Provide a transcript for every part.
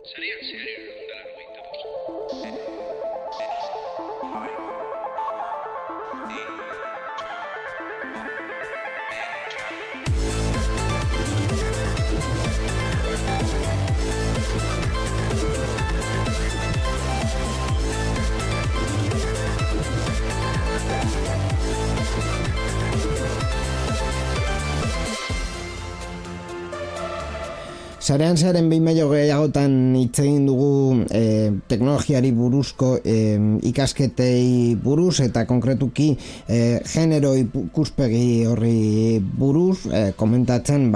Sarean zehar irurehun eta laurogeita bost. Sarean zeharen behin baino gehiagotan hitz egin dugu teknologiari buruzko ikasketei buruz eta konkretuki genero ikuspegi horri buruz komentatzen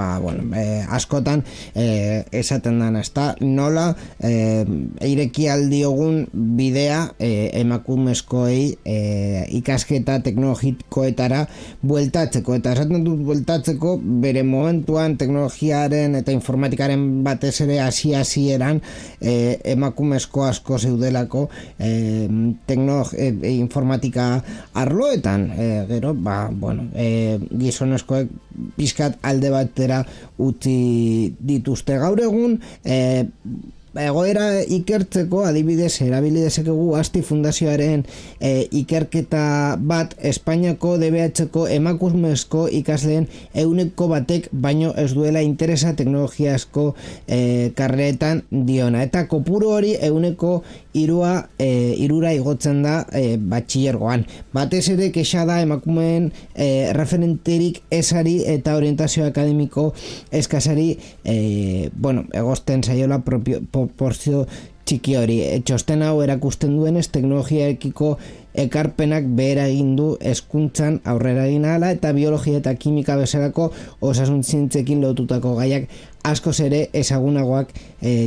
askotan esaten dana, ezta nola ireki aldiogun bidea emakumezkoei ikasketa teknologikoetara bueltatzeko, eta esaten dut bueltatzeko bere momentuan teknologiaren eta informatikaren batez ere hasieran emakumezko asko zeudelako informatika arloetan, gero gizonezkoek pizkat alde batera utzi dituzte. Gaur egun egoera ikertzeko adibidez erabili dezakegu Asti Fundazioaren ikerketa bat Espainiako DBH-ko emakumezko ikasleen 100% baino ez duela interesa teknologiazko karreretan diona, eta kopuru hori 3% igotzen da batxilergoan. Batez ere kexa da emakumeen referenterik esari eta orientazio akademiko eskasari egozten zaiola proportzio txiki hori. Txosten hau erakusten duenez teknologiarekiko ekarpenak behera egin du hezkuntzan aurrera egin ahala, eta biologia eta kimika bezalako osasun zientzekin lotutako gaiak askoz ere ezagunagoak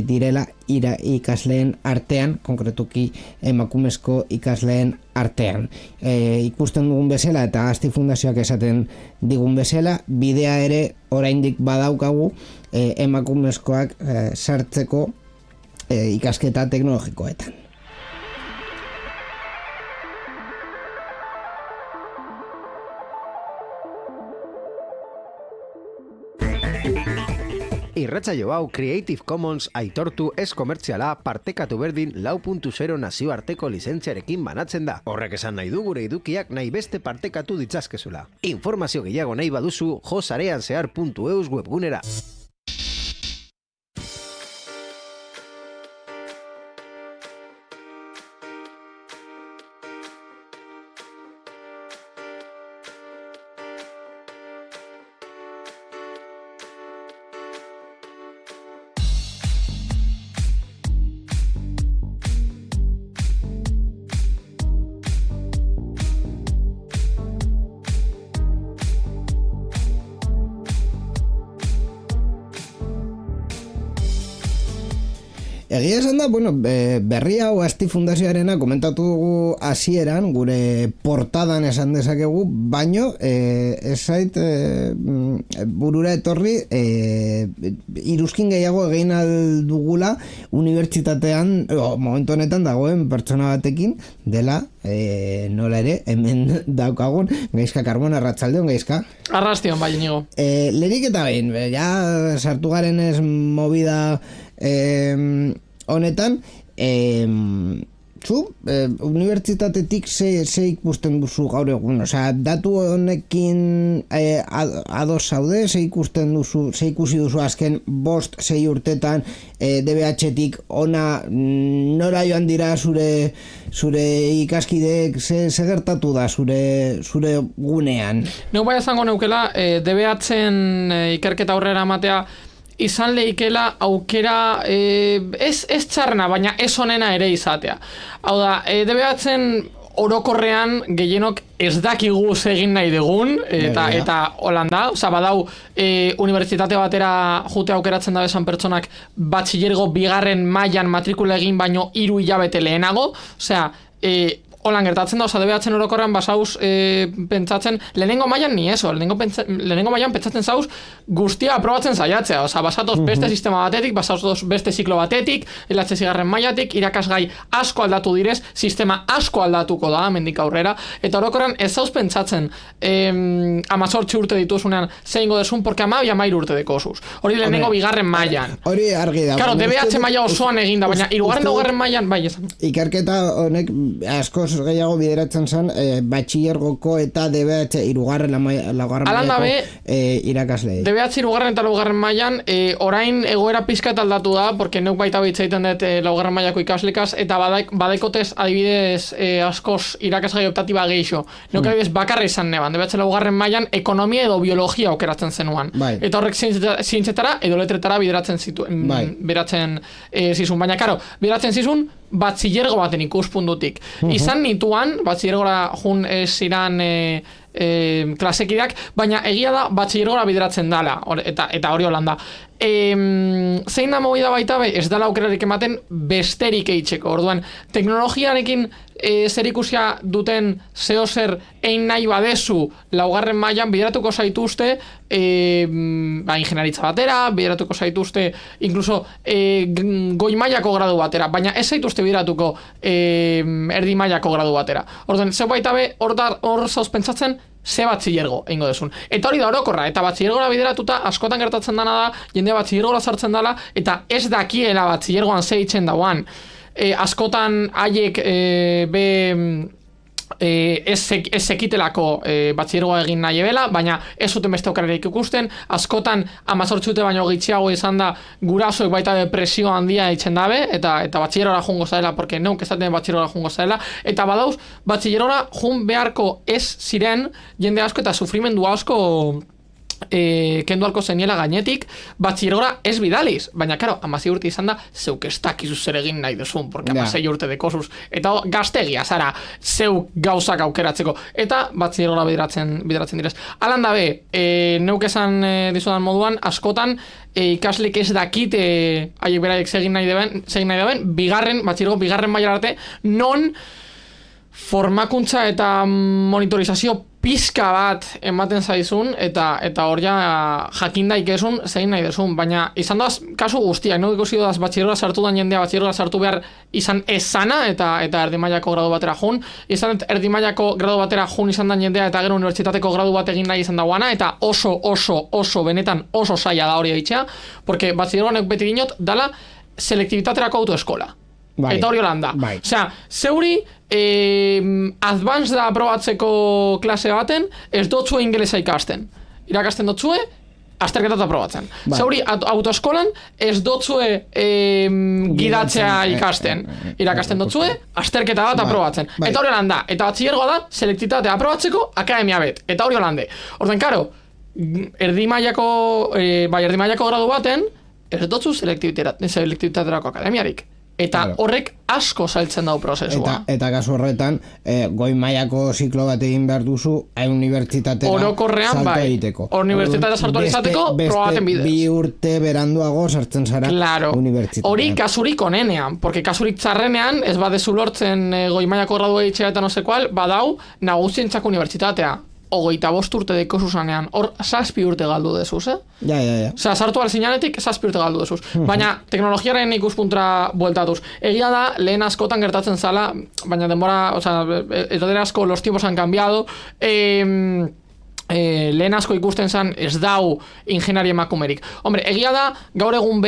direla ikasleen artean, konkretuki emakumezko ikasleen artean. Ikusten dugun bezala eta Asti Fundazioak esaten digun bezala, bidea ere oraindik badaukagu emakumezkoak sartzeko ikasketa teknologikoetan. Irratsaio hau Creative Commons aitortu ez komertziala partekatu berdin 4.0 nazioarteko lizentziarekin banatzen da. Horrek esan nahi du gure edukiak nahi beste partekatu ditzazkezula. Informazio gehiago nahi baduzu josareanzehar.eus webgunera. Egia esan da, berri hau Asti Fundazioarena komentatu dugu hasieran, gure portadan esan dezakegu, baino ez zait burura etorri iruzkin gehiago egin aldugula unibertsitatean momentu honetan dagoen pertsona batekin dela, nola ere, hemen daukagun Gaizka Karbon. Arratsaldeon, Gaizka. Arrastion, bai, Inigo. Lehenik eta behin, ja sartu garen ez movida honetan, zu unibertsitatetik ze ikusten duzu gaur egun? Osea, datu honekin ados zaude, ze ikusi duzu azken 5-6 urtetan DBH-tik ona nora joan dira zure ikaskideek, ze gertatu da zure gunean? Neu bai esango neukela, DBH-en ikerketa aurrera ematea izan lehikela aukera ez txarna, baina ez onena ere izatea. Hau da, DBH-en orokorrean gehienok ez dakigu egin nahi dugun, eta holanda, badau unibertsitate batera jute aukeratzen da bezan pertsonak batxilergo 2. mailan matrikula egin baino 3 hilabete lehenago, holan gertatzen da, oza, DBH orokorrean basauz pentsatzen, lehenengo mailan ni eso, lehenengo mailan pentsatzen zauz guztia aprobatzen saiatzea, oza, basatoz beste sistema batetik, basauz beste ziklo batetik, LH-zigarren mailatik, irakasgai asko aldatu direz, sistema asko aldatuko da, mendik aurrera, eta orokorrean ez zauz pentsatzen 18 urte dituzunean zeingo desun, porque 12 urte dekosuz. Hori lehenengo bigarren mailan. Hori argi da. Claro, DBH maila osoan eginda, baina hirugarren da laugarren mailan, bai, esan. Ikerketa honek askoz gehiago bideratzen zen batxilergoko eta DBH hirugarren laugarren mailako irakaslei. DBH hirugarren eta laugarren mailan orain egoera pizkat aldatu da, porque neuk baita bitza egiten dut laugarren mailako ikaslikaz, eta badekotez adibidez askoz irakasgai optatiba gehiago. Neuk adibidez bakarra izan neban, DBH laugarren mailan ekonomia edo biologia aukeratzen zenuan. Bai. Eta horrek zientzetara edo letretara bideratzen zituen, bideratzen zizun, baina karo, bideratzen zizun batzilergo baten ikuspuntutik. Izan nituan, batzilergora jun ziran klasekideak, baina egia da batzilergora bideratzen dala, eta hori holanda. Zein da movida baita be, ez dala aukerarik ematen besterik eitzeko. Orduan, teknologiarekin zerikusia duten zeo zer ein nahi badezu laugarren mailan bideratuko zaituzte ingenieritza batera, bideratuko zaituzte incluso goi mailako gradu batera, baina ez zaituzte bideratuko erdi mailako gradu batera. Orduan, zeu baita be, hor zauz pentsatzen ze batzilergo eingo desun. Eta hori da orokorra, eta batzilergora bideratuta askotan gertatzen dana da, jende batzilergora sartzen dala, eta ez dakiela batzilergoan zeitzen dauan. Askotan haiek ez sekitelako batzilergoa egin nahi ebela, baina ez zuten beste aukerarik ikusten, askotan 18 urte baino gitxiago izan da gurasoek baita depresio handia eitzen dabe, eta batzilergora jungo zaela, porque neuk ezaten batzilergora jungo zaela, eta badauz, batzilergora jun beharko ez ziren jende asko eta sufrimendu asko kendu alko zeniela gainetik, batzilergora ez bidaliz, baina karo, 16 urte izan da zeuk ez dakizu zer egin nahi duzun, porque 16 urte dekosuz, eta gaztegia zara zeuk gauzak aukeratzeko, eta batzilergora bideratzen direz. Alan da be, neuk esan dizudan moduan, askotan ikaslik ez dakit haiek beraiek segin nahi daben, batzilergo bigarren maila arte, non formakuntza eta monitorizazio pizka bat ematen zaizun, eta hor ja jakin daikezun zein nahi desun, baina izan doaz kasu guztiak, no ikusi doaz batxilergora sartu dan jendea batxilergora sartu behar izan ezana eta erdi mailako gradu batera jun, izan erdi mailako gradu batera jun izan dan jendea eta gero unibertsitateko gradu bat egin nahi izan dagoana, eta oso benetan oso zaila da hori eitzea, porque batxilergoan beti dinot dala selektibitaterako autoeskola. Bai. Eta hori holanda. Bai. Osea, zeuri advanced da aprobatzeko klase baten ez dotzue ingelesa ikasten. Irakasten dotzue, azterketat aprobatzen. Bai. Zeuri autoeskolan ez dotzue gidatzea ikasten. Irakasten dotzue, azterketa bat aprobatzen. Bai. Eta hori holanda. Eta batzilergoa da selektibitatea aprobatzeko akademia bet. Eta hori holande. Orden, karo, erdi mailako gradu baten ez dotzu selektibitaterako akademiarik. Eta horrek asko zailtzen dau prozesua. Eta kasu horretan, goi mailako ziklo bat egin behar duzu, unibertsitatera salto egiteko. Unibertsitatera salto izateko, probaten bidez. Bi urte beranduago sartzen zara unibertsitatera. Hori kasurik onenean, porque kasurik txarrenean, ez badezu lortzen goi mailako gradu egitxea eta no se cual, badau nagusientzako unibertsitatea. 25 urte deko zuzanean, hor 7 urte galdu dezuz, Ja. Osea, sartu alzinanetik 7 urte galdu dezuz. Baina teknologiaren ikuspuntra bueltatuz. Egia da, lehen askotan gertatzen zala, baina denbora, osea, etodera asko los tiempos han cambiado, lehen asko ikusten zen ez dau ingeniari emakumerik. Hombre, egia da, gaur egun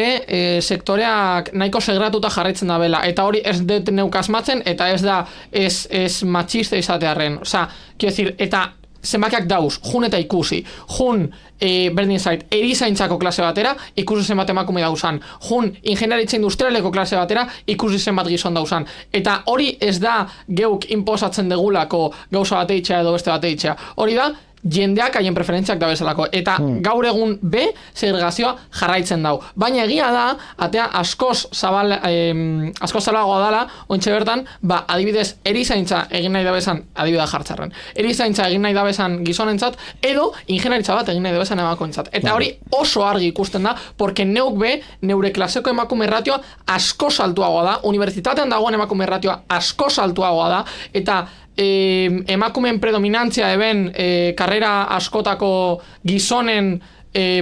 sektoreak nahiko segratuta jarraitzen da bela, eta hori ez dut neuk asmatzen, eta ez da, ez matxiste izatearren. Osea, quiero decir, eta zenbakiak dauz, jun eta ikusi, jun berdin zait, erizaintzako klase batera, ikusi zenbat emakume dauzan, jun ingeniaritza industrialeko klase batera, ikusi zenbat gizon dauzan. Eta hori ez da geuk inposatzen degulako gauza bat eitzea edo beste bat eitzea. Hori da, jendeak haien preferentziak da bezalako. Eta gaur egun B, segregazioa jarraitzen dau. Baina egia da, atea askoz zabalagoa dala, ointxe bertan, adibidez, erizaintza egin nahi da bezan, adibidea jartzarren, erizaintza egin nahi da bezan gizonentzat, edo ingenieritza bat egin nahi da bezan emakoentzat. Eta hori oso argi ikusten da, porque neuk be, neure klaseko emakume ratioa askoz altuagoa da, unibertsitatean dagoen emakume ratioa askoz altuagoa da, eta emakumeen predominantzia eben karrera askotako gizonen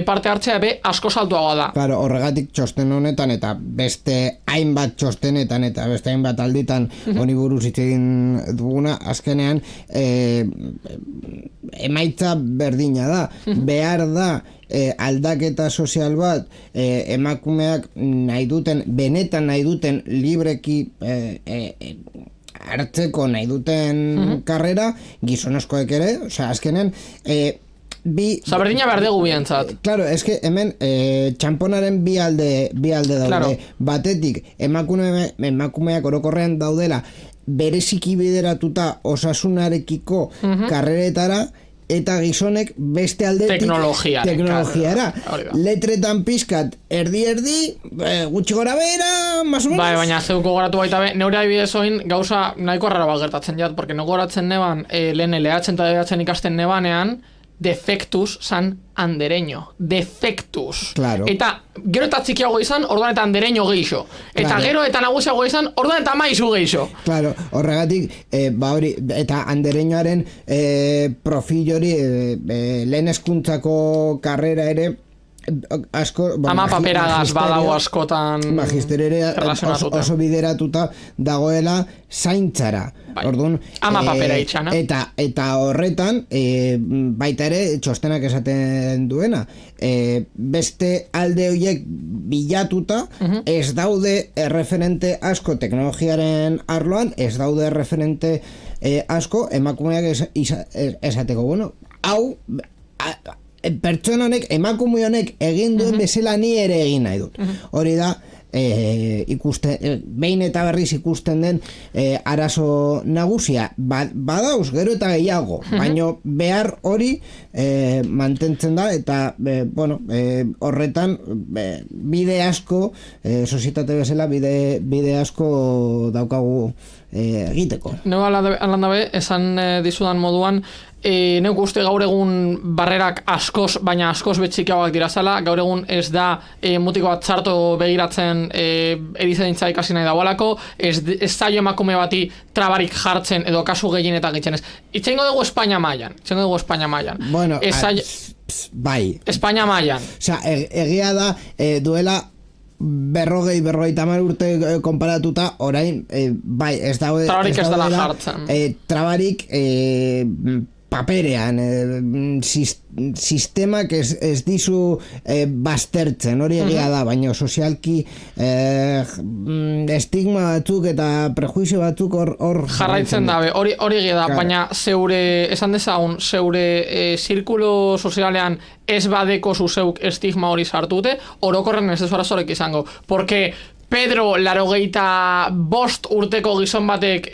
parte hartzea be asko saltuagoa da. Claro, horregatik txosten honetan eta beste hainbat txostenetan eta beste hainbat alditan honi buruz hitz egin duguna, azkenean emaitza berdina da. Behar da aldaketa sozial bat emakumeak nahi duten, benetan nahi duten libreki hartzeko nahi duten karrera, gizonezkoek ere, osea, azkenen berdina behar dugu biantzat. Claro, eske hemen txamponaren bi alde daude. Claro. Batetik, emakumeak orokorrean daudela bereziki bideratuta osasunarekiko karreretara, eta gizonek beste aldetik teknologiara. Letretan pizkat erdi, gutxi gora bera, más o menos. Baina zeuko goratu baita be, neure adibidez oin gauza nahiko arrara bat gertatzen jat, porque no goratzen neban, lehen LH eta DBH ikasten nebanean, defectus san andereño. Defectus. Claro. Eta gero eta txikiago izan, orduan eta andereño geixo. Eta claro. Gero eta nagusiago izan, orduan eta maizu geixo. Claro, horregatik, hori, eta andereñoaren profil hori lehen hezkuntzako karrera ere, asko, ama paperagaz badago askotan magisteria oso bideratuta dagoela zaintzara. Bai. Orduan, ama papera itxana. Eta horretan baita ere txostenak esaten duena, beste alde horiek bilatuta ez daude referente asko teknologiaren arloan, ez daude referente asko emakumeak esateko, bueno, hau pertsona honek, emakume honek egin duen bezala ni ere egin nahi dut. Hori da, behin eta berriz ikusten den arazo nagusia. Badauz, gero eta gehiago, baino behar hori mantentzen da, eta horretan bide asko, sozietate bezala bide asko daukagu egiteko. Neu alan dabe, esan dizudan moduan, neuk uste gaur egun barrerak baina askoz betxikiagoak dirazala, gaur egun ez da mutiko bat txarto begiratzen erizaintza ikasi nahi dagoelako, ez zaio emakume bati trabarik jartzen edo kasu gehien eta gitzenez. Itxengo dugu Espainia mailan. Bueno, bai. Espainia mailan. Osea, egia da, duela berrogeita hamar urte konparatuta, orain, bai, ez daude... Trabarik ez dela jartzen. Trabarik paperean, sistemak ez dizu baztertzen, hori egia da, baina sozialki estigma batzuk eta prejuizio batzuk hor jarraitzen dabe, hori egia da, claro. Baina esan dezagun, zeure zirkulo sozialean ez badeko zuzeuk estigma hori sartute, orokorren ez arazorik izango, porque Pedro 85 urteko gizon batek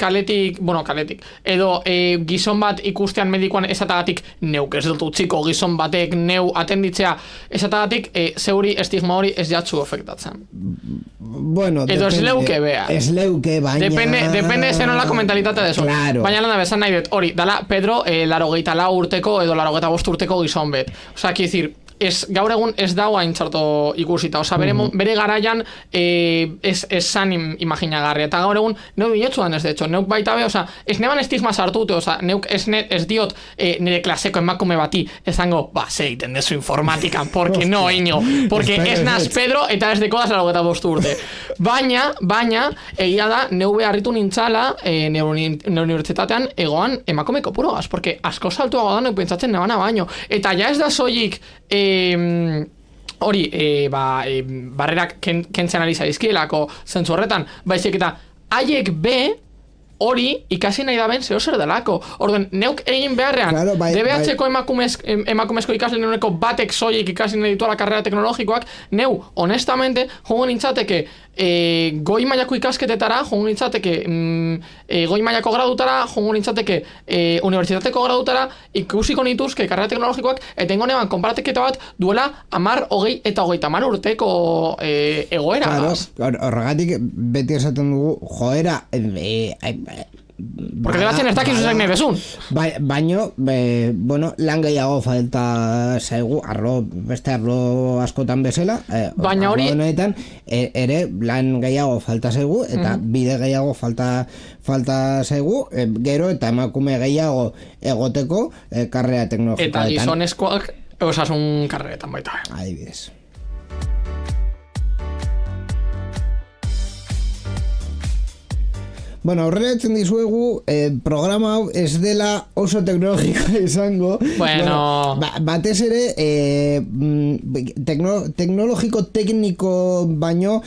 kaletik, edo gizon bat ikustean medikoan esatagatik neuk ez dut utziko gizon batek neu atenditzea esatagatik zeuri estigma hori ez jatzu afektatzen. Bueno, edo ez leuke behar. Ez leuke, baina... Depende zenolako mentalitatea deso. Claro. Baina landa bezan nahi dut, hori, dala Pedro 84 urteko edo 85 urteko gizon bet. Osa, kizir, gaur egun ez dago hain txarto ikusita, oza, bere garaian ez zan imaginagarria, eta gaur egun neuk dinotzuan ez, de hecho, neuk baita be, oza, ez neban estigma sartute, oza, neuk ez diot nire klaseko emakume bati, ezango, ze egiten dezu informatikan, porque no, iño, porque ez naz Pedro, eta ez dekodaz 85 urte. Baina, egia da, neu beharritu nintzala, nire unibertsitatean, egoan emakume kopurogaz, porque asko saltuago da, neuk pentsatzen nebana baino, eta ja ez da soilik hori, barrerak kentzen ari zaizkielako zentzu horretan, baizik eta haiek be hori ikasi nahi da ben zeo zer delako. Orduan, neuk egin beharrean, Claro, DBH-ko emakumezko ikasle neuneko batek soilik ikasi nahi dituela karrera teknologikoak, neu, honestamente, jongo nintzateke goi mailako ikasketetara, jongo nintzateke goi mailako gradutara, jongo nintzateke unibertsitateko gradutara, ikusiko nituzke karrera teknologikoak, etengo neban konparateketa bat duela 10, 20 eta 30 urteko egoera. Claro, horregatik beti esaten dugu, joera... Porque delatzen ez dakizu zain nahi bezun. Baino, bueno, lan gehiago falta zaigu, beste arlo askotan bezala, baina hori... honetan, ere lan gehiago falta zaigu, eta bide gehiago falta zaigu, gero eta emakume gehiago egoteko karrera teknologikoetan. Eta gizonezkoak osasun karreretan baita. Adibidez. Bueno, aurrera etzen dizuegu, programa hau ez dela oso teknologikoa izango. Bueno. Batez ere, teknologiko tekniko baino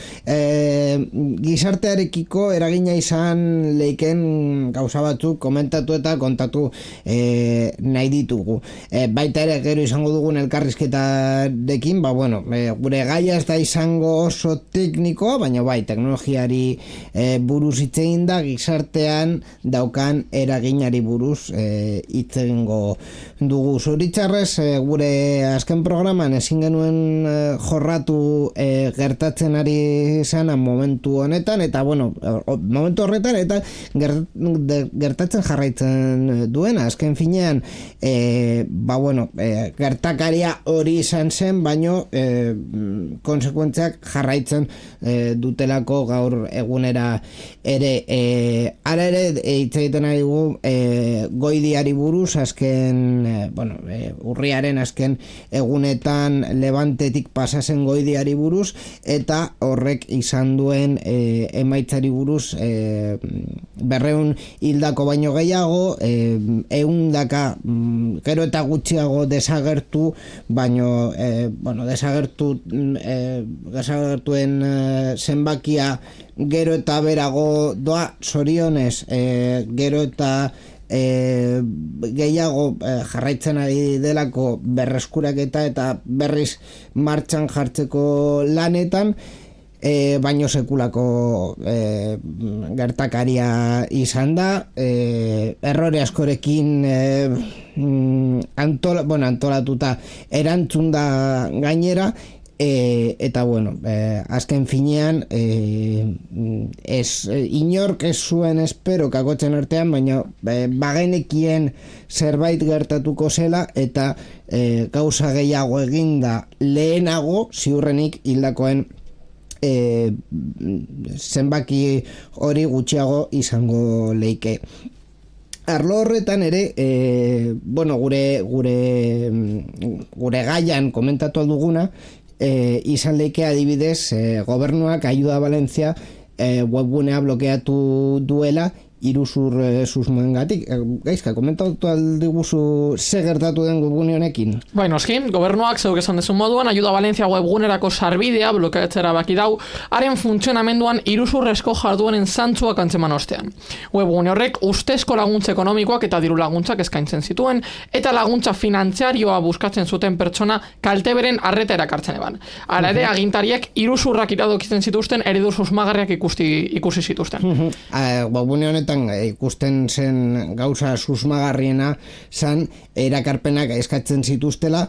gizartearekiko eragina izan leiken gauza batzuk komentatu eta kontatu nahi ditugu. Baita ere gero izango dugun elkarrizketarekin, gure gaia ez da izango oso teknikoa, baina bai, teknologiari buruz hitz egin da, gizartean daukan eraginari buruz hitz egingo dugu. Zoritxarrez, gure azken programan ezin genuen jorratu gertatzen ari zana momentu honetan, eta momentu horretan eta gertatzen jarraitzen duena. Azken finean, gertakaria hori izan zen, baino konsekuentziak jarraitzen dutelako gaur egunera ere. Ara ere, hitz egiten ari dugu goidiari buruz, azken urriaren azken egunetan Levantetik pasazen goidiari buruz, eta horrek izan duen emaitzari buruz 200 hildako baino gehiago, 100 gero eta gutxiago desagertu, baino desagertuen zenbakia gero eta berago doa, zorionez, gero eta gehiago jarraitzen ari delako berreskuraketa eta berriz martxan jartzeko lanetan, baino sekulako gertakaria izan da, errore askorekin antolatuta erantzun da gainera, eta azken finean inork ez zuen espero kakotzen artean, baina bagenekien zerbait gertatuko zela, eta gauza gehiago eginda lehenago ziurrenik hildakoen zenbaki hori gutxiago izango leike. Arlo horretan ere, gure gaian komentatu alduguna, izan leike adibidez gobernuak Ayuda Valencia webgunea blokeatu duela iruzur susmoengatik. Gaizka, komentatu aldiguzu ze gertatu den webgune honekin? Bai, noski, gobernuak zeuk esan dezun moduan, Ayuda Valencia webgunerako sarbidea blokeatzera baki dau, haren funtzionamenduan iruzurrezko jarduenen zantzuak antzeman ostean. Webgune horrek ustezko laguntza ekonomikoak eta diru laguntzak eskaintzen zituen, eta laguntza finanziarioa buskatzen zuten pertsona kalteberen arreta erakartzen eban. Hala ere, agintariek iruzurrak iradokitzen zituzten eredu susmagarriak ikusi zituzten. Webgune honetan ikusten zen gauza susmagarriena zan erakarpenak eskatzen zituztela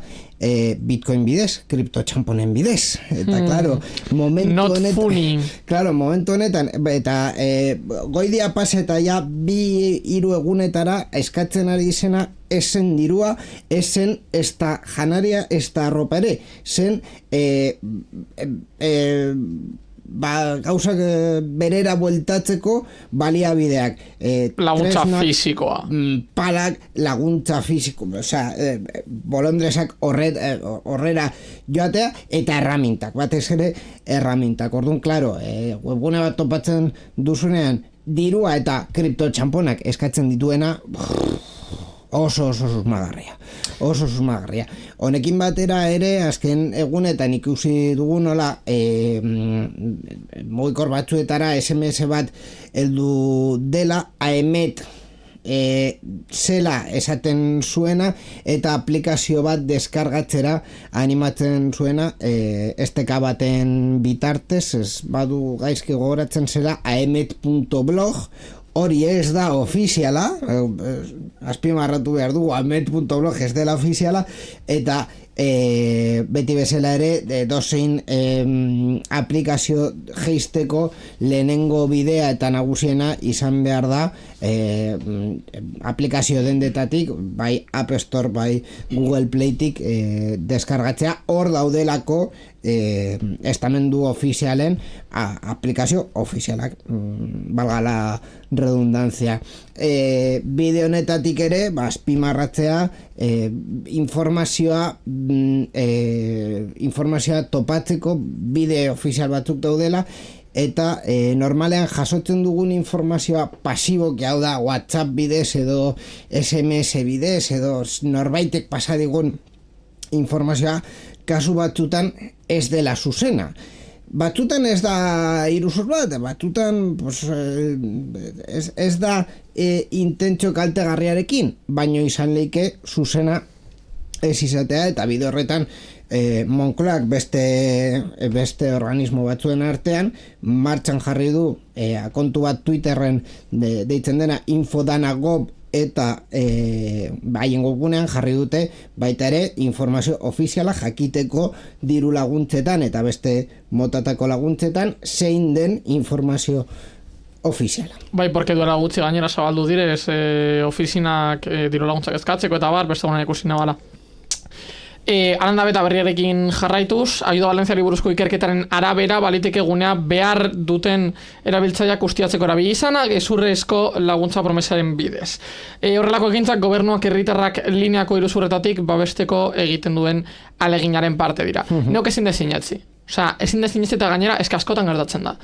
Bitcoin bidez, kriptotxamponen bidez. Eta, klaro, momentu honetan, eta goidia paseta ja 2-3 egunetara eskatzen ari izena esen dirua, esen ez da janaria, ez da arropa ere, zen gauzak berera bueltatzeko baliabideak. Laguntza fisikoa. Palak, laguntza fisiko, bolondresak horrera joatea, eta erramintak, batez ere erramintak. Orduan, klaro, webgune bat topatzen duzunean dirua eta kriptotxamponak eskatzen dituena, oso susmagarria. Oso susmagarria. Honekin batera ere, azken egunetan ikusi dugu nola mugikor batzuetara SMS bat heldu dela, AEMET zela esaten zuena eta aplikazio bat deskargatzera animatzen zuena esteka baten bitartez, ez badu gaizki gogoratzen zela aemet.blog. Hori ez da ofiziala, azpimarratu behar dugu, aemet.blog ez dela ofiziala, eta beti bezala ere dozein aplikazio geisteko lehenengo bidea eta nagusiena izan behar da aplikazio dendetatik, bai App Store, bai Google Playtik deskargatzea, hor daudelako estamendu ofizialen aplikazio ofizialak, valga la redundancia. Bide honetatik ere, azpimarratzea informazioa topatzeko bide ofizial batzuk daudela, eta normalean jasotzen dugun informazioa pasiboki, hau da WhatsApp bidez edo SMS bidez edo norbaitek pasa digun informazioa, kasu batzutan ez dela zuzena. Batzutan ez da iruzur bat, batzutan pues, ez da intentzio kaltegarriarekin, baino izan leike zuzena ez izatea, eta bide horretan Moncloak beste organismo batzuen artean martxan jarri du kontu bat Twitterren deitzen dena infodana.gov, eta haien webgunean jarri dute baita ere informazio ofiziala jakiteko diru laguntzetan eta beste motatako laguntzetan zein den informazio ofiziala. Bai, porque duela gutxi gainera zabaldu direz ofizinak diru laguntzak eskatzeko eta bar, beste gunean ikusi nabala. Aranda beta berriarekin jarraituz, Ayuda Valentziari buruzko ikerketaren arabera baliteke gunea behar duten erabiltzaileak ustiatzeko erabili izanak gezurrezko laguntza promesaren bidez. Horrelako ekintzak gobernuak herritarrak lineako iruzurretatik babesteko egiten duen aleginaren parte dira. Neok ezin dezinatzi. Osea, ezin dezinatzi eta gainera askotan gertatzen da.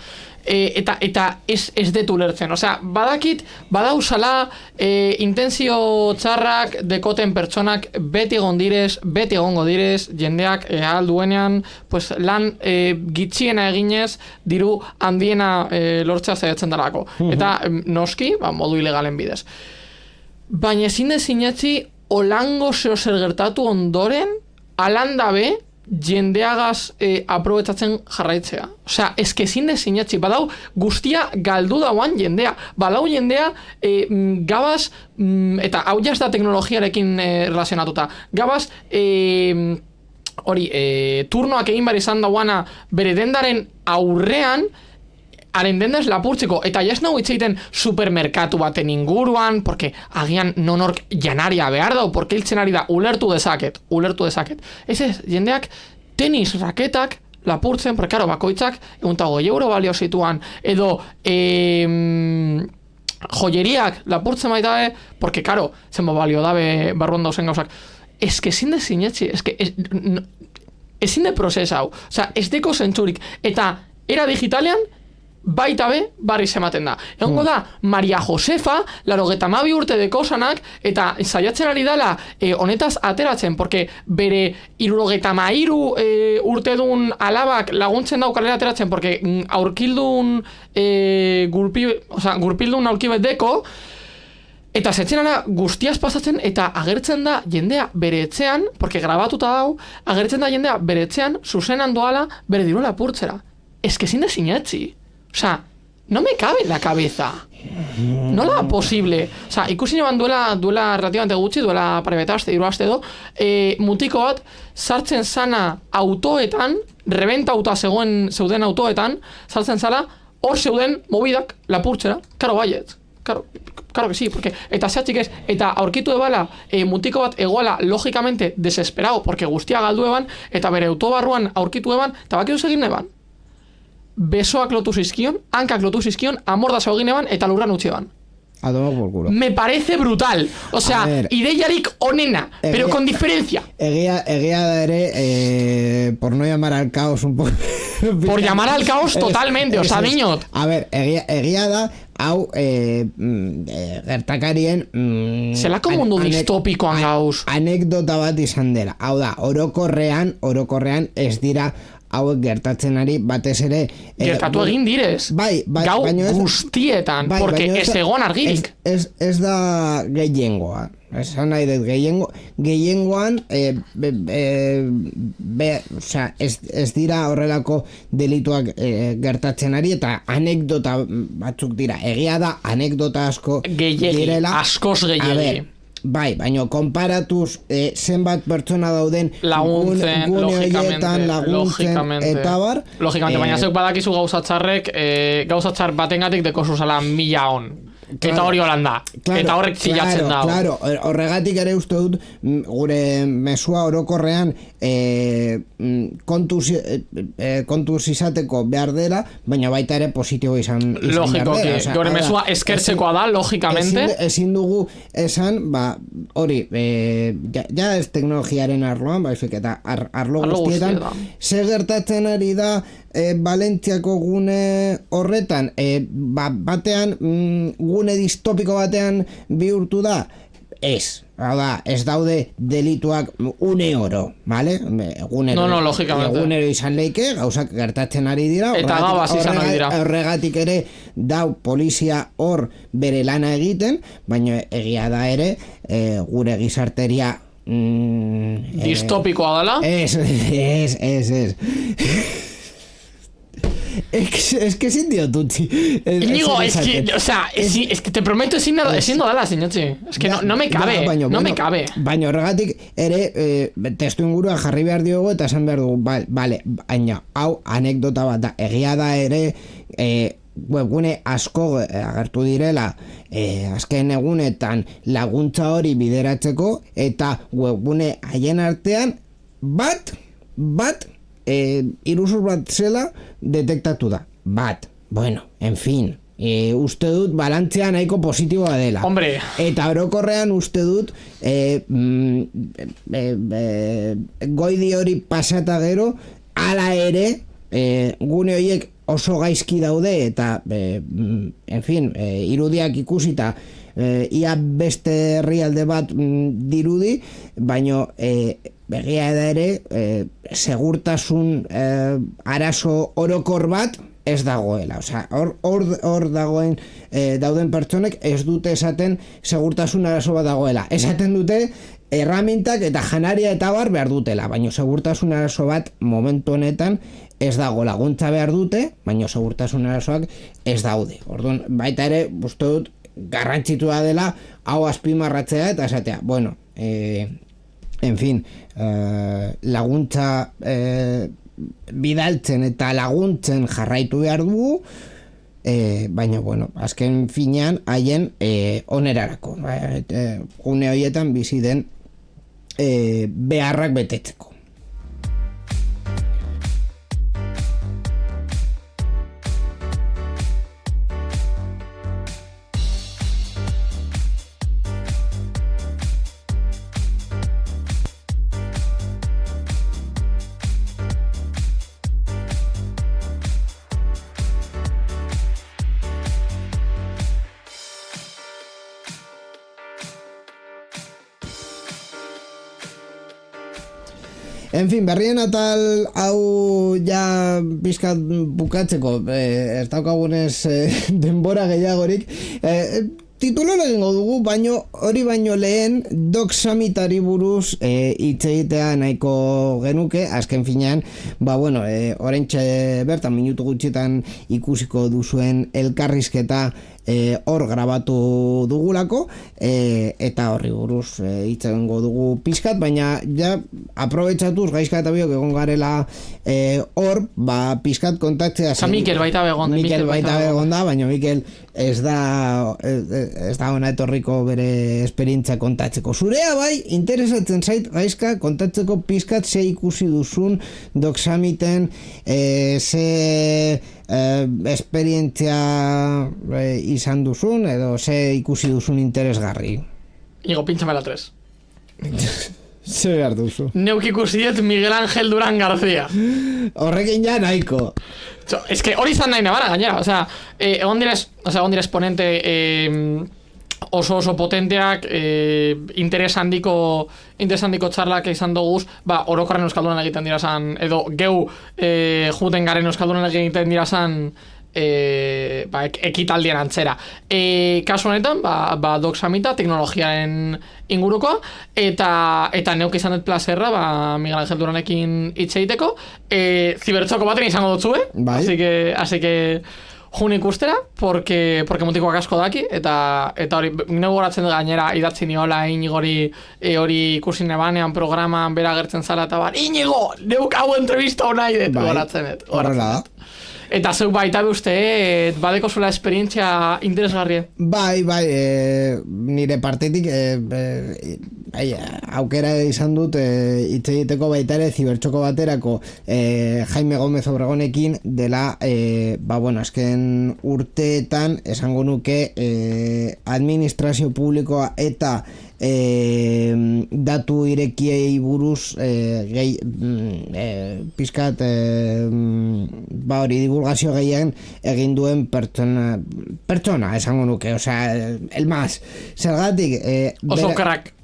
Eta ez detu lertzen. Osea, badakit, badauzala intenzio txarrak dekoten pertsonak beti egongo direz, jendeak alduenean pues, lan gitxiena eginez diru handiena lortzea zaiatzen dalako. Eta noski, modu ilegalen bidez. Baina ezin dezinatzi olango zer gertatu ondoren alandabe jendeagaz aprobetsatzen jarraitzea. Osea, ezin dezinatzi, badau guztia galdu dauan jendea. Badau jendea gabaz, eta hau jaz da teknologiarekin relazionatuta, gabaz turnoak egin behar izan dauana bere dendaren aurrean haren dendaz lapurtzeko, eta jas nago itzeiten supermerkatu baten inguruan, porque agian nonork janaria behar dau, porque hiltzen ari da, ulertu dezaket. Ez, jendeak tenis raketak lapurtzen, porque karo, bakoitzak €150 balio zituan, edo joyeriak lapurtzen baita, porque karo, zenbo balio dabe barruan dauzen gauzak. Ez que ezin dezinetzi, ezin de prozesa hau, osea, ez deko zentzurik, eta era digitalean, baita be, barri ematen da. Egongo da, Maria Josefa, 92 urte dekosanak, eta saiatzen ari dela honetaz ateratzen, porque bere 73 urte dun alabak laguntzen daukalera ateratzen, porque aurkildun gurpildun aurkibet deko, eta zetzen ara guztiaz pasatzen, eta agertzen da jendea bere etxean, porque grabatuta dau, agertzen da jendea bere etxean, zuzenan doala, bere diru lapurtzera. Ez que ezin dezinatzi. O sea, no me cabe en la cabeza. No da posible. O sea, ikusi neban duela relativamente gutxi, duela parebetaste, iruazte edo, mutiko bat, sartzen zana autoetan, rebentauta zeuden autoetan, sartzen zala, hor zeuden mobidak lapurtzera. Karo baiet. Claro que sí, porque eta zehatzik ez, eta aurkitu ebala mutiko bat egoala logikamente desesperado, porque guztia galdu eban, eta bere autobarruan aurkitu eban, eta bakitu egin eban. Besoak lotu zizkion, hankak lotu zizkion, amordazo egin eban, eta lurran utzi eban. A tomar por culo. Me parece brutal. O sea, ideiarik onena, pero con diferencia. Egia da ere, por no llamar al caos un poco... Por llamar al caos totalmente, o sea, niño. A ver, egia da, hau, gertakarien... Zelako mundu distopikoan gauz. Anekdota bat izan dela. Hau da, orokorrean ez dira hauek gertatzen ari, batez ere... Gertatu egin direz. Bai, gau guztietan, porque ez egon argirik. Ez da gehiengoa. Esan nahi dut, gehiengoan ez dira horrelako delituak gertatzen ari, eta anekdota batzuk dira. Egia da, anekdota asko direla. Askoz gehiagi. Bai, baina konparatuz zenbat pertsona dauden laguntzen, eta bar. Logikamente, baina zeuk badakizu gauzatxarrek, gauzatxar batengatik deko zuzala 1000 on. Eta hori holanda. Eta horrek zilatzen dago. Claro, horregatik ere uste dut gure mesua orokorrean kontuz izateko behar dela, baina baita ere positibo izan behar dela. Gure mesua eskertzekoa da, logikamente. Ezin dugu esan, hori, ja ez teknologiaren arloan, baizik eta arlo guztietan, ze gertatzen ari da Valentziako gune horretan, batean gune distopiko batean bihurtu da, ez daude delituak une oro, vale? Egunero izan leike, gauzak gertatzen ari dira, eta gabaz izan ari dira. Horregatik ere dau polizia hor bere lana egiten, baina egia da ere gure gizarteria distopikoa dela? Ez. Es que sin dio tutsi. Iñigo, es que te prometo ezin dodala, sinotzi. Es que no me cabe, no me cabe. Baina horregatik ere testu ingurua jarri behar diogu eta esan behar dugu, vale, baina hau anekdota bat da, egia da ere webgune asko agertu direla azken egunetan laguntza hori bideratzeko, eta webgune haien artean bat iruzur bat zela detektatu da. Bueno, en fin, uste dut balantzea nahiko positiboa dela. Hombre. Eta orokorrean uste dut goidi hori pasata gero, hala ere gune horiek oso gaizki daude, eta en fin, irudiak ikusita ia beste herrialde bat dirudi, baino begia da ere segurtasun arazo orokor bat ez dagoela. Osea, hor dagoen dauden pertsonek ez dute esaten segurtasun arazo bat dagoela. Esaten dute erramintak eta janaria eta bar behar dutela, baina segurtasun arazo bat momentu honetan ez dago. Laguntza behar dute, baina segurtasun arazoak ez daude. Orduan, baita ere, uste dut garrantzitua dela hau azpimarratzea eta esatea, bueno, en fin, laguntza bidaltzen eta laguntzen jarraitu behar dugu, baina, bueno, azken finean haien onerarako, gune horietan bizi den beharrak betetzeko. En fin, berrien atal hau ja pizkat bukatzeko, ez daukagunez denbora gehiagorik, titulo egingo dugu, baino hori baino lehen Doc Summitari buruz hitz egitea nahiko genuke, azken finean, bueno, oraintxe bertan minutu gutxitan ikusiko duzuen elkarrizketa hor grabatu dugulako, eta horri buruz hitz egingo dugu pizkat, baina ja aprobetxatuz gaizka eta biok egon garela hor, pizkat kontatzea. Mikel baita begon da, baina Mikel ez ez da ona etorriko bere esperientzia kontatzeko. Zurea bai, interesatzen zait, Gaizka, kontatzeko pizkat ze ikusi duzun Doc Summiten, ze esperientzia izan duzun, edo ze ikusi duzun interesgarri. Igo, pintxamela 3. Zer behar duzu? Neuk ikusi diet Miguel Ángel Durán García. Horrekin ja nahiko. Es que hori izan nahi nebara, gainera. Egon dira esponente oso potenteak, interes handiko txarlak izan doguz, orokorren euskaldunan egiten dira zan, edo geu juten garen euskaldunan egiten dira zan, ekitaldien antzera. Kasu honetan, Doc Summita teknologiaren ingurukoa, eta neuk izan dut plazerra, Miguel Ángel Duranekin hitz egiteko, zibertxoko baten izango dutzue, así que jun ikustera, porque mutikoak asko daki, eta hori, neu goratzen dut gainera, idatzi niola Iñigori hori ikusi nebanean programan bera gertzen zara, eta Iñigo, neuk hau entrevista honai dut, goratzen dut. Horrela da. Eta zeuk baita uste, badeko zuela esperientzia interesgarria. Bai, nire partetik aukera izan dut hitz egiteko baita ere zibertxoko baterako Jaime Gómez Obregonekin dela, azken urteetan esango nuke administrazio publikoa eta datu irekiei buruz pizkat hori divulgazio gehien egin duen pertsona esango nuke, el más zergatik oso crack.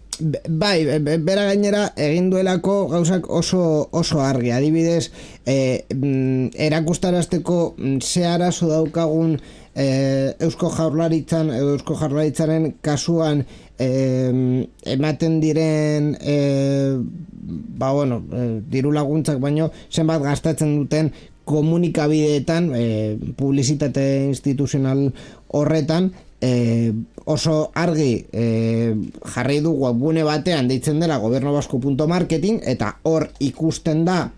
Bai, bera gainera egin duelako gauzak oso argi, adibidez erakustarazteko ze arazo daukagun Eusko Jaurlaritzan edo Eusko Jaurlaritzaren kasuan ematen diren diru laguntzak baino zenbat gastatzen duten komunikabideetan, publizitate instituzional horretan, oso argi jarri du webgune batean deitzen dela gobernobasco.marketing, eta hor ikusten da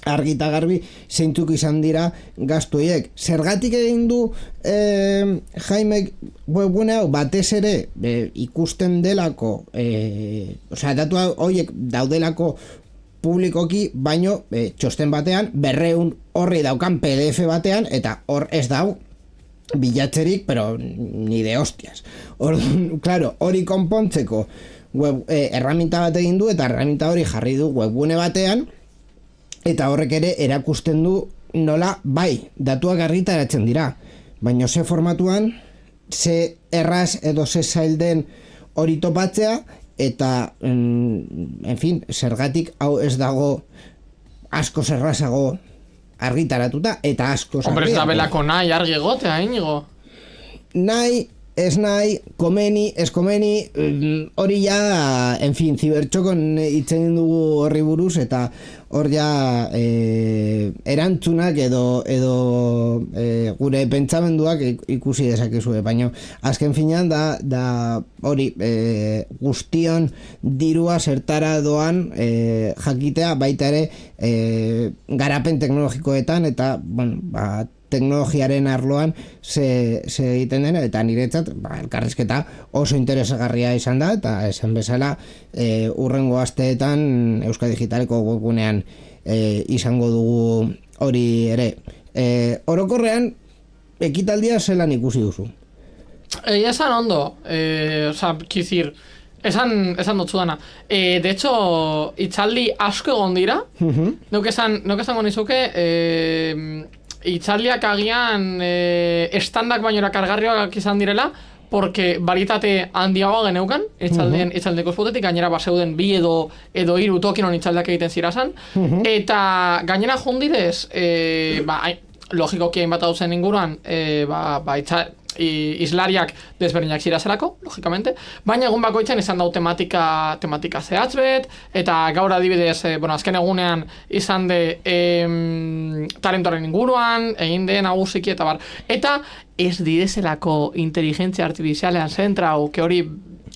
argi eta garbi zeintzuk izan dira gastu horiek. Zergatik egin du Jaimek webgune hau batez ere ikusten delako, datu horiek daudelako publikoki, baino txosten batean 200 horri daukan PDF batean, eta hor ez dau bilatzerik, pero ni de hostias. Claro, hori konpontzeko erraminta bat egin du, eta erraminta hori jarri du webgune batean, eta horrek ere erakusten du nola, datuak argitaratzen dira, baina ze formatuan, ze erraz edo ze zail den hori topatzea, eta en fin, zergatik hau ez dago asko zerrazago argitaratuta, eta asko Hombre, ez da belako nahi argi egotea, Iñigo. Nahi, ez nahi, komeni, ez komeni, hori ja, en fin, zibertxokon itzen dugu horri buruz, eta hor ja erantzunak edo gure pentsamenduak ikusi dezakezue, baina azken finean da hori guztion dirua zertara doan jakitea baita ere garapen teknologikoetan, eta teknologiaren arloan ze egiten dena, eta niretzat elkarrizketa oso interesgarria izan da, eta esan bezala urrengo asteetan Euskal Digitaleko webgunean izango dugu hori ere. Orokorrean ekitaldia zelan ikusi duzu? Esan ondo, kizir, esan dutzu dana. De hecho, itzaldi asko egon dira, neuk esango nizuke, itzaldiak agian estandak baino erakargarriak izan direla, porque baritate handiagoa geneukan itzaldeko espotetik, gainera zeuden 2 edo 3 tokinon itzaldiak egiten zirazan, eta gainera jundidez, logikoki hainbat hau zen inguruan, islariak desberdinak zirazerako, logikamente, baina egun bakoitzen izan dau tematika zehatz bet, eta gaur adibidez, azken egunean izan de talentoaren inguruan, egin de nagusiki eta bar. Eta ez direzelako inteligentzia artifizialean zentrau, que hori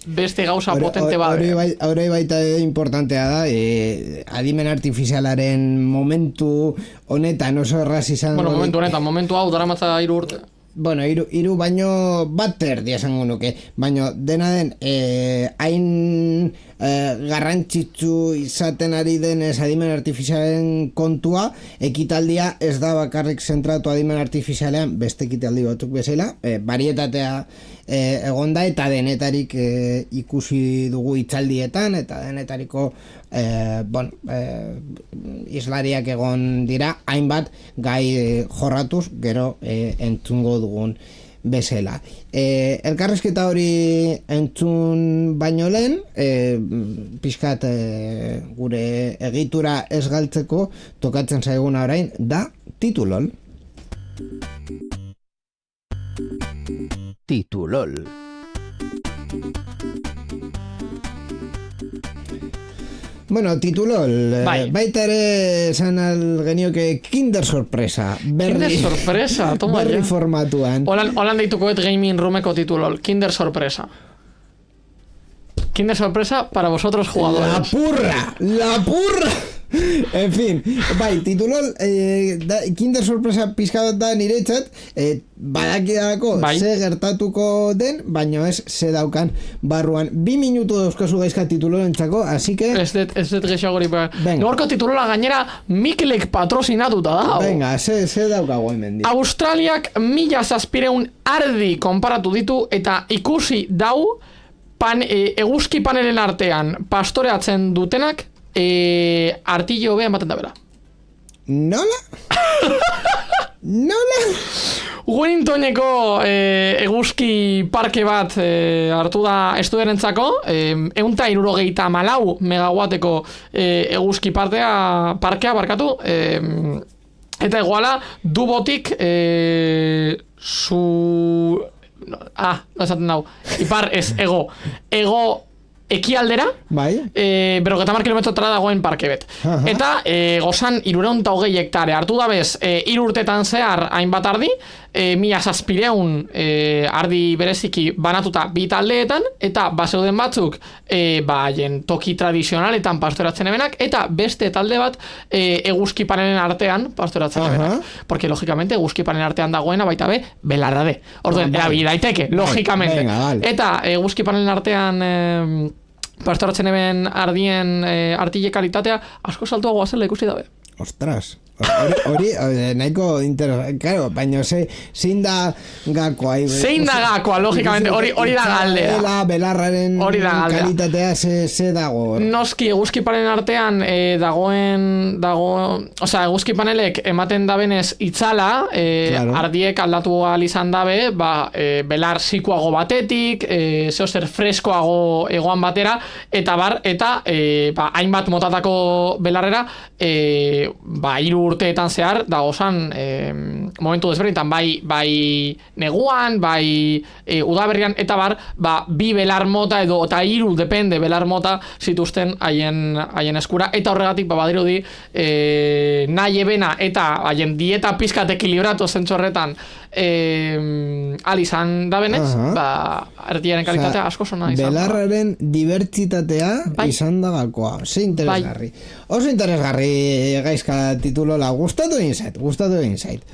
beste gauza potente bat. Hori baita importantea da, adimen artifizialaren momentu honetan oso erraz izan... Momentu hau daramatza 3 urte. bueno, hiru baino bat erdi esango nuke, baino dena den hain garrantzitsu izaten ari denez adimen artifizialen kontua, ekitaldia ez da bakarrik zentratu adimen artifizialean beste ekitaldi batzuk bezala, varietatea egonda eta denetarik ikusi dugu hitzaldietan eta denetariko islariak egon dira hainbat gai jorratuz gero entzungo dugun bezala. Elkarrezketa hori entzun baino lehen, pixkat gure egitura ez galtzeko tokatzen zaiguna orain da titulol. Titulol. Bueno, titulol, baita ere esan genioke Kinder Sorpresa. Kinder Sorpresa, toma berri formatuan. Holan deituko gaming roomeko titulol, Kinder Sorpresa. Kinder Sorpresa para vosotros jugadores. La purra! En fin, bai, titulol Kinder Sorpresa pizkat da niretzat badakidako ze gertatuko den, baino ez ze daukan barruan. 2 minutu dauzkazu gaizka titulolentzako, así que ez dut geixagori gorko titulola gainera Mikelek patrozinatuta da. Venga, ze daukago hemen. Australiak 1700 ardi konparatu ditu eta ikusi dau eguzki panelen artean pastoreatzen dutenak artillo behan baten da bela. Nola? Nola? Wellingtoneko eguzki parke bat hartu da estuderentzako, 174 megawatteko eguzki parkea barkatu, eta iguala dubotik no esaten dau, ipar ez, ego ekialdera, bai. 50 kilometrotara dagoen parke bet. Eta gozan 320 hektare hartu da bez, 3 urtetan zehar hainbat ardi, 1700 ardi bereziki banatuta bi taldeetan, eta baseuden batzuk haien toki tradizionaletan pastoratzen ebenak, eta beste talde bat eguzki panelen artean pastoratzen ebenak. Porque, logikamente, eguzki panelen artean dagoena baita be, belarra de. Orduen, erabili daiteke, logikamente. Eta eguzki panelen artean pastoratzen eben ardien artile kalitatea asko saltuagoa zela ikusi dabe. Ostras, hori nahiko interesante, claro, baina zein da gakoa. Zein da gakoa, logikamente, hori da galdera. Belarraren kalitatea ze dago. Noski, eguzki panelen artean osea, eguzki panelek ematen dabenez itzala, ardiek aldatu ahal izan dabe, belar zikuago batetik, zeozer freskoago egoan batera, eta hainbat motatako belarrera, 3 urteetan zehar dagozan momentu desberdinetan bai neguan, bai udaberrian, eta bi belar mota edo eta 3 depende belar mota zituzten haien eskura, eta horregatik badirudi nahi ebena eta haien dieta pizkat ekilibratu zentzorretan izan dabenez, artiaren kalitatea asko zona izan. Belarraren dibertsitatea izan da gakoa. Ze interesgarri. Oso interesgarri gaizka titulola. Gustatu egin zait.